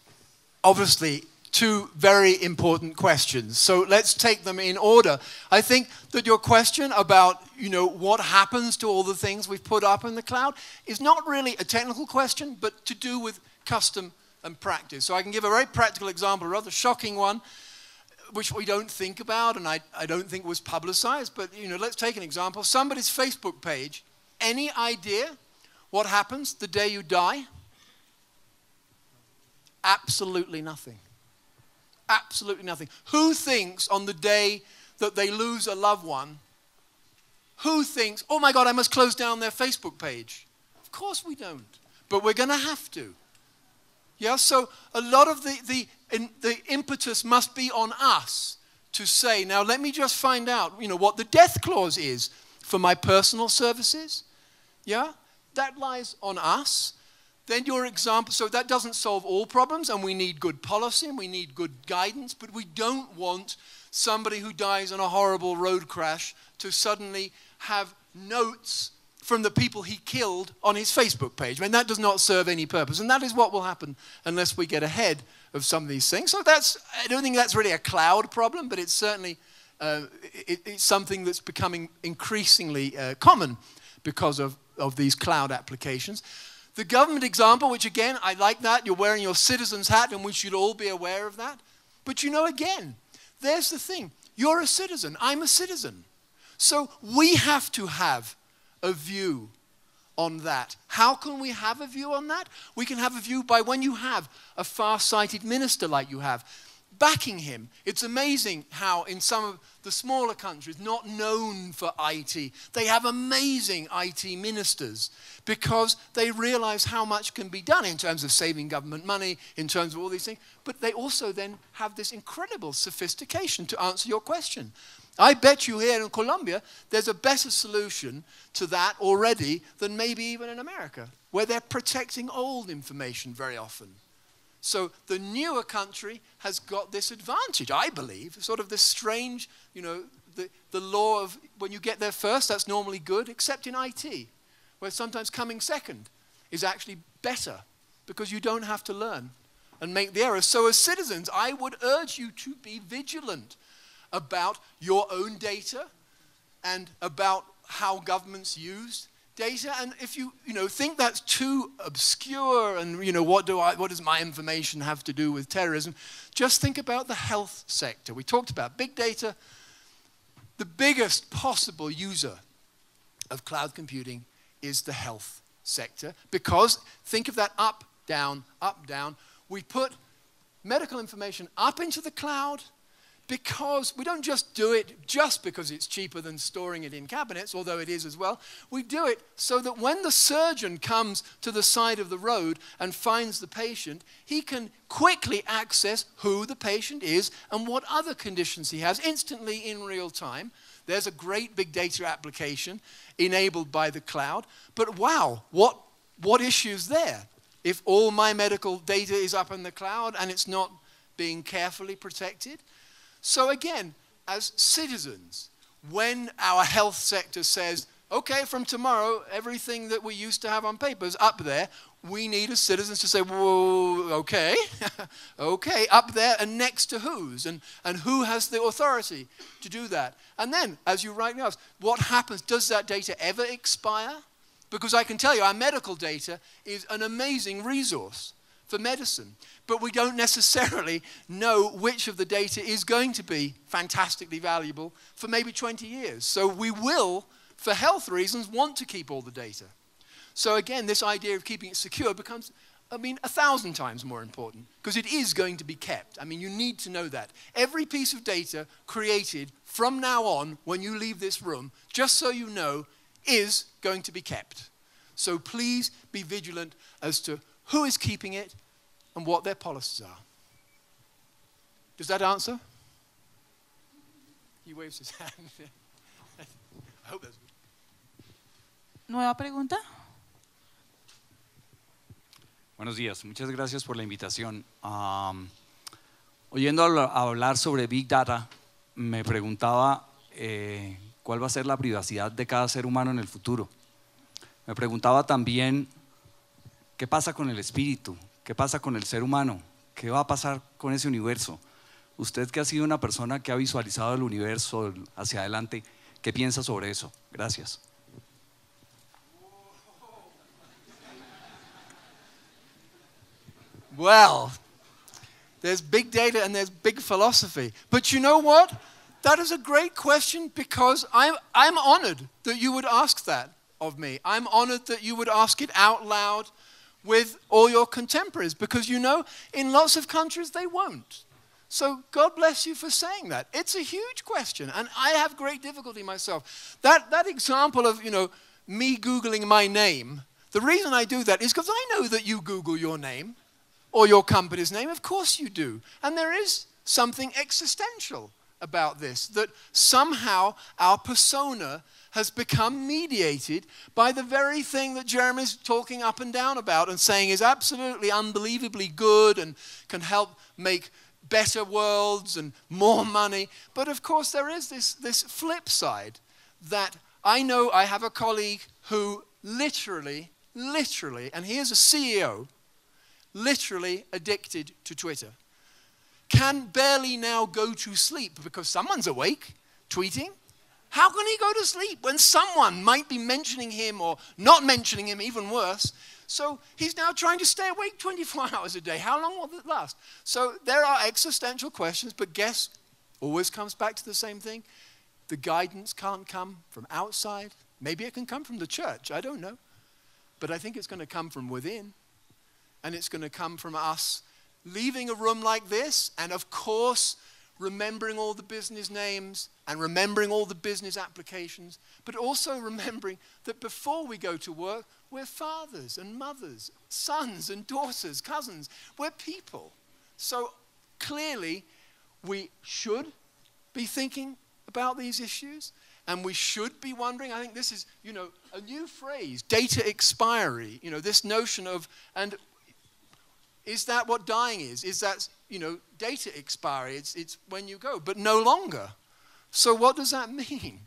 Obviously, two very important questions. So let's take them in order. I think that your question about, what happens to all the things we've put up in the cloud is not really a technical question, but to do with custom and practice. So I can give a very practical example, a rather shocking one, which we don't think about and I don't think was publicized, but let's take an example. Somebody's Facebook page, any idea what happens the day you die? Absolutely nothing. Absolutely nothing. Who thinks on the day that they lose a loved one, who thinks, oh my God, I must close down their Facebook page? Of course we don't, but we're going to have to. Yeah, so a lot of the impetus must be on us to say, now let me just find out, what the death clause is for my personal services. Yeah, that lies on us. Then your example, so that doesn't solve all problems, and we need good policy and we need good guidance, but we don't want somebody who dies in a horrible road crash to suddenly have notes from the people he killed on his Facebook page. I mean, that does not serve any purpose, and that is what will happen unless we get ahead of some of these things. So I don't think that's really a cloud problem, but it's certainly it's something that's becoming increasingly common because of these cloud applications. The government example, which again, I like that. You're wearing your citizen's hat, and we should all be aware of that. But again, there's the thing. You're a citizen. I'm a citizen. So we have to have a view on that. How can we have a view on that? We can have a view by when you have a far-sighted minister like you have, backing him. It's amazing how in some of the smaller countries, not known for IT, they have amazing IT ministers because they realize how much can be done in terms of saving government money, in terms of all these things, but they also then have this incredible sophistication to answer your question. I bet you here in Colombia, there's a better solution to that already than maybe even in America, where they're protecting old information very often. So the newer country has got this advantage, I believe, sort of this strange, the law of when you get there first, that's normally good, except in IT, where sometimes coming second is actually better because you don't have to learn and make the errors. So as citizens, I would urge you to be vigilant about your own data and about how governments use data. And if you think that's too obscure and what does my information have to do with terrorism, just think about the health sector. We talked about big data. The biggest possible user of cloud computing is the health sector, because think of that up, down, up, down. We put medical information up into the cloud because we don't just do it just because it's cheaper than storing it in cabinets, although it is as well. We do it so that when the surgeon comes to the side of the road and finds the patient, he can quickly access who the patient is and what other conditions he has instantly in real time. There's a great big data application enabled by the cloud. But wow, what issues there? If all my medical data is up in the cloud and it's not being carefully protected? So again, as citizens, when our health sector says, okay, from tomorrow, everything that we used to have on paper is up there, we need as citizens to say, whoa, okay, okay, up there and next to whose? And who has the authority to do that? And then, as you rightly asked, what happens? Does that data ever expire? Because I can tell you, our medical data is an amazing resource for medicine. But we don't necessarily know which of the data is going to be fantastically valuable for maybe 20 years. So we will, for health reasons, want to keep all the data. So again, this idea of keeping it secure becomes, 1,000 times more important, because it is going to be kept. You need to know that. Every piece of data created from now on, when you leave this room, just so you know, is going to be kept. So please be vigilant as to who is keeping it and what their policies are. Does that answer? He waves his hand. I hope that's good. Nueva pregunta. Buenos días, muchas gracias por la invitación. Oyendo hablar sobre Big Data, me preguntaba cuál va a ser la privacidad de cada ser humano en el futuro. Me preguntaba también qué pasa con el espíritu, qué pasa con el ser humano, qué va a pasar con ese universo. Usted que ha sido una persona que ha visualizado el universo hacia adelante, ¿qué piensa sobre eso? Gracias. Well, there's big data and there's big philosophy. But you know what? That is a great question, because I'm honored that you would ask that of me. I'm honored that you would ask it out loud with all your contemporaries, because you know, in lots of countries they won't. So God bless you for saying that. It's a huge question, and I have great difficulty myself. That example of, me Googling my name, the reason I do that is because I know that you Google your name or your company's name. Of course you do. And there is something existential about this, that somehow our persona has become mediated by the very thing that Jeremy's talking up and down about and saying is absolutely unbelievably good and can help make better worlds and more money. But of course there is this flip side, that I know I have a colleague who literally, and he is a CEO, literally addicted to Twitter, can barely now go to sleep because someone's awake, tweeting. How can he go to sleep when someone might be mentioning him or not mentioning him, even worse? So he's now trying to stay awake 24 hours a day. How long will it last? So there are existential questions, but guess always comes back to the same thing. The guidance can't come from outside. Maybe it can come from the church, I don't know. But I think it's going to come from within. And it's going to come from us leaving a room like this, and of course, remembering all the business names and remembering all the business applications, but also remembering that before we go to work, we're fathers and mothers, sons and daughters, cousins. We're people. So clearly, we should be thinking about these issues, and we should be wondering. I think this is, a new phrase, data expiry, this notion of, and is that what dying is? Is that, data expiry? It's when you go, but no longer. So what does that mean?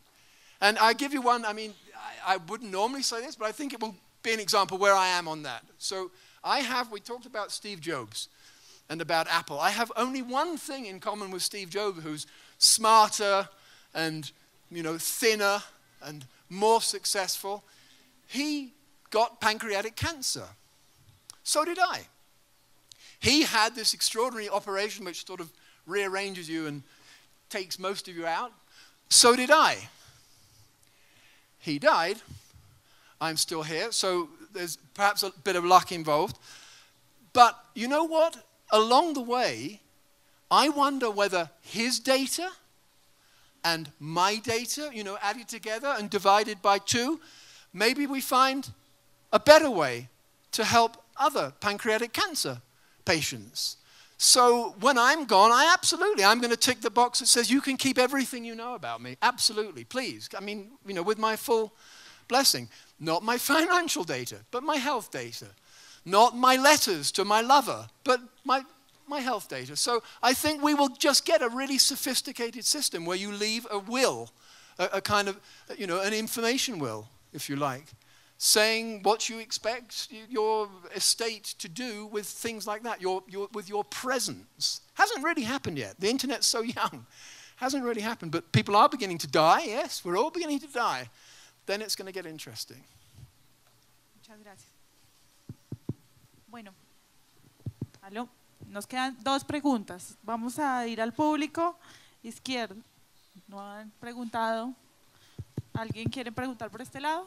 And I give you one, I wouldn't normally say this, but I think it will be an example where I am on that. So we talked about Steve Jobs and about Apple. I have only one thing in common with Steve Jobs, who's smarter and, thinner and more successful. He got pancreatic cancer. So did I. He had this extraordinary operation which sort of rearranges you and takes most of you out. So did I. He died. I'm still here, so there's perhaps a bit of luck involved. But you know what? Along the way, I wonder whether his data and my data, added together and divided by 2, maybe we find a better way to help other pancreatic cancer patients. So when I'm gone, I'm going to tick the box that says you can keep everything you know about me. Absolutely, please. I mean, with my full blessing. Not my financial data, but my health data. Not my letters to my lover, but my health data. So I think we will just get a really sophisticated system where you leave a will, a kind of, an information will, if you like, saying what you expect your estate to do with things like that, with your presence. Hasn't really happened yet. The internet's so young. Hasn't really happened, but people are beginning to die. Yes, we're all beginning to die. Then it's going to get interesting. Muchas gracias. Bueno, aló. Nos quedan 2 preguntas. Vamos a ir al público izquierdo. No han preguntado. ¿Alguien quiere preguntar por este lado?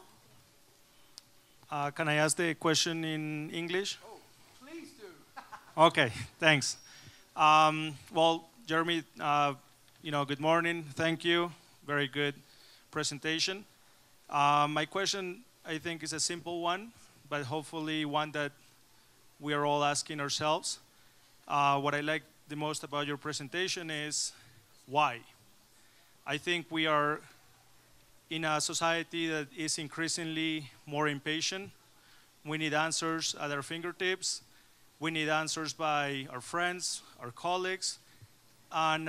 Can I ask the question in English? Oh, please do. Okay, thanks. Well, Jeremy, good morning. Thank you. Very good presentation. My question, I think, is a simple one, but hopefully one that we are all asking ourselves. What I like the most about your presentation is why. I think we are in a society that is increasingly more impatient. We need answers at our fingertips. We need answers by our friends, our colleagues. And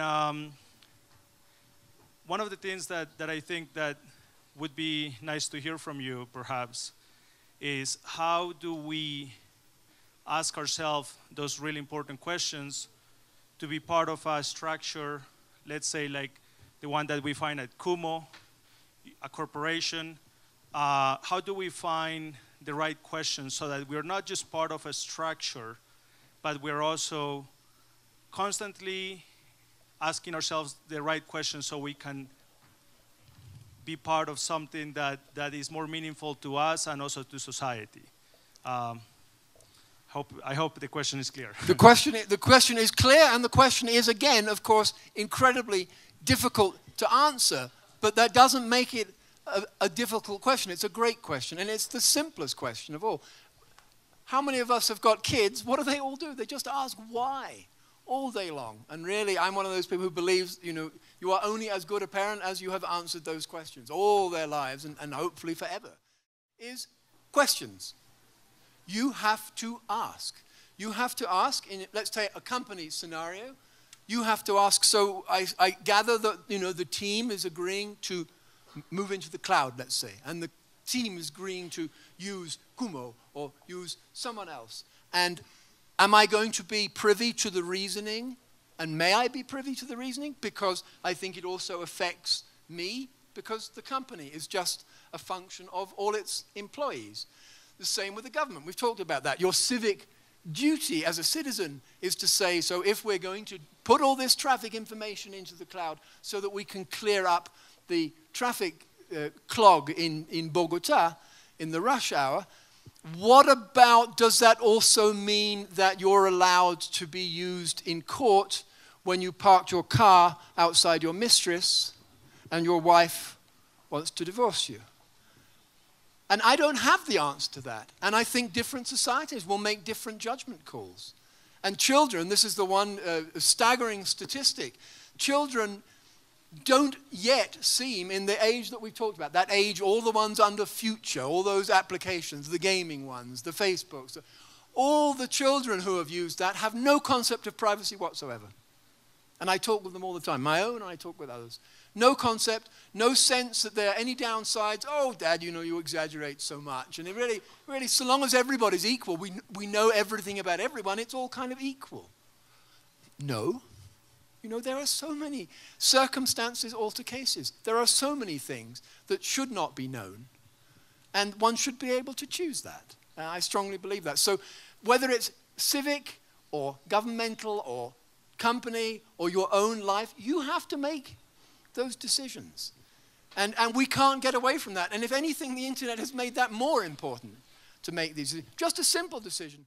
one of the things that I think that would be nice to hear from you, perhaps, is how do we ask ourselves those really important questions to be part of a structure, let's say like the one that we find at Kumo, a corporation. How do we find the right questions so that we're not just part of a structure, but we're also constantly asking ourselves the right questions so we can be part of something that is more meaningful to us and also to society. I hope the question is clear. The question is clear, and the question is, again, of course, incredibly difficult to answer, but that doesn't make it a difficult question. It's a great question, and it's the simplest question of all. How many of us have got kids? What do they all do? They just ask why all day long. And really, I'm one of those people who believes, you are only as good a parent as you have answered those questions all their lives, and hopefully forever, is questions. You have to ask. You have to ask, let's take a company scenario. You have to ask, so I gather that the team is agreeing to move into the cloud, let's say, and the team is agreeing to use Kumo or use someone else. And am I going to be privy to the reasoning? And may I be privy to the reasoning? Because I think it also affects me, because the company is just a function of all its employees. The same with the government. We've talked about that. Your civic duty as a citizen is to say, so if we're going to put all this traffic information into the cloud so that we can clear up the traffic clog in Bogota in the rush hour, what about, does that also mean that you're allowed to be used in court when you parked your car outside your mistress and your wife wants to divorce you? And I don't have the answer to that. And I think different societies will make different judgment calls. And children, this is the one staggering statistic, children don't yet seem, in the age that we've talked about, that age, all the ones under Future, all those applications, the gaming ones, the Facebooks, all the children who have used that have no concept of privacy whatsoever. And I talk with them all the time, my own, and I talk with others. No concept, no sense that there are any downsides. Oh, Dad, you exaggerate so much. And it really, so long as everybody's equal, we know everything about everyone, it's all kind of equal. No. There are so many circumstances, alter cases. There are so many things that should not be known. And one should be able to choose that. I strongly believe that. So whether it's civic or governmental or company or your own life, you have to make those decisions. And we can't get away from that. And if anything, the internet has made that more important to make these decisions. Just a simple decision.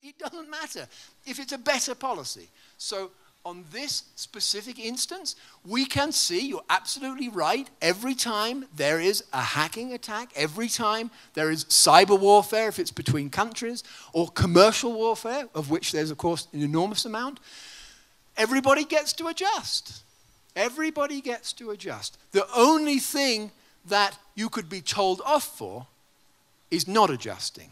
It doesn't matter if it's a better policy. So on this specific instance, we can see, you're absolutely right, every time there is a hacking attack, every time there is cyber warfare, if it's between countries, or commercial warfare, of which there's, of course, an enormous amount, everybody gets to adjust. Everybody gets to adjust. The only thing that you could be told off for is not adjusting.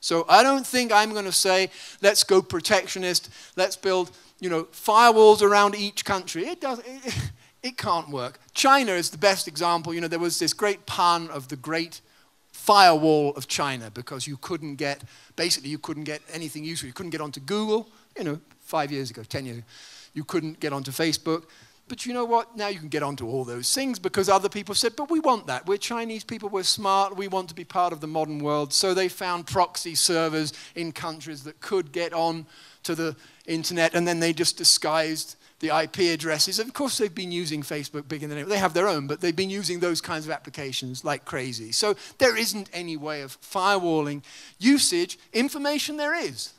So I don't think I'm going to say, let's go protectionist, let's build, firewalls around each country. It can't work. China is the best example. There was this great pun of the great firewall of China because you couldn't get anything useful. You couldn't get onto Google, 5 years ago, 10 years ago. You couldn't get onto Facebook. But you know what? Now you can get onto all those things because other people said, but we want that. We're Chinese people, we're smart, we want to be part of the modern world. So they found proxy servers in countries that could get on to the internet, and then they just disguised the IP addresses. Of course, they've been using Facebook bigger than they have their own, but they've been using those kinds of applications like crazy. So there isn't any way of firewalling usage. Information there is.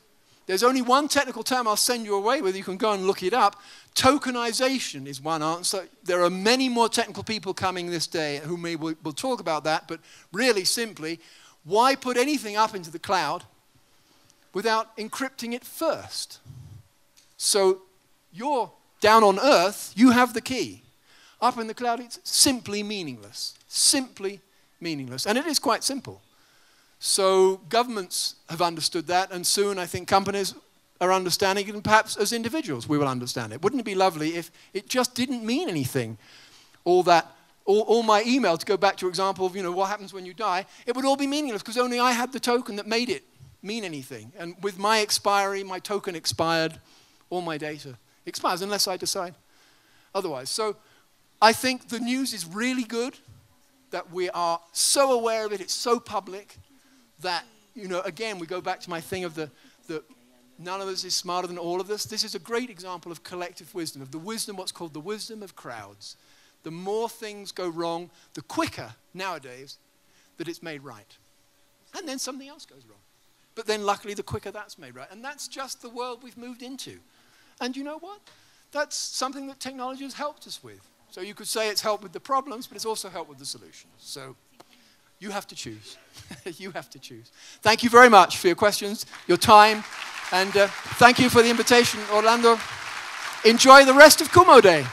There's only one technical term I'll send you away with. You can go and look it up. Tokenization is one answer. There are many more technical people coming this day who will talk about that, but really simply, why put anything up into the cloud without encrypting it first? So you're down on Earth, you have the key. Up in the cloud, it's simply meaningless. Simply meaningless. And it is quite simple. So governments have understood that, and soon I think companies are understanding it, and perhaps as individuals we will understand it. Wouldn't it be lovely if it just didn't mean anything? All my email, to go back to your example of what happens when you die, it would all be meaningless because only I had the token that made it mean anything. And with my expiry, my token expired, all my data expires unless I decide otherwise. So I think the news is really good that we are so aware of it, it's so public, that, again, we go back to my thing of the none of us is smarter than all of us. This is a great example of collective wisdom, of the wisdom, what's called the wisdom of crowds. The more things go wrong, the quicker, nowadays, that it's made right. And then something else goes wrong. But then, luckily, the quicker that's made right. And that's just the world we've moved into. And you know what? That's something that technology has helped us with. So you could say it's helped with the problems, but it's also helped with the solutions. So you have to choose. You have to choose. Thank you very much for your questions, your time, and thank you for the invitation, Orlando. Enjoy the rest of Kumo Day.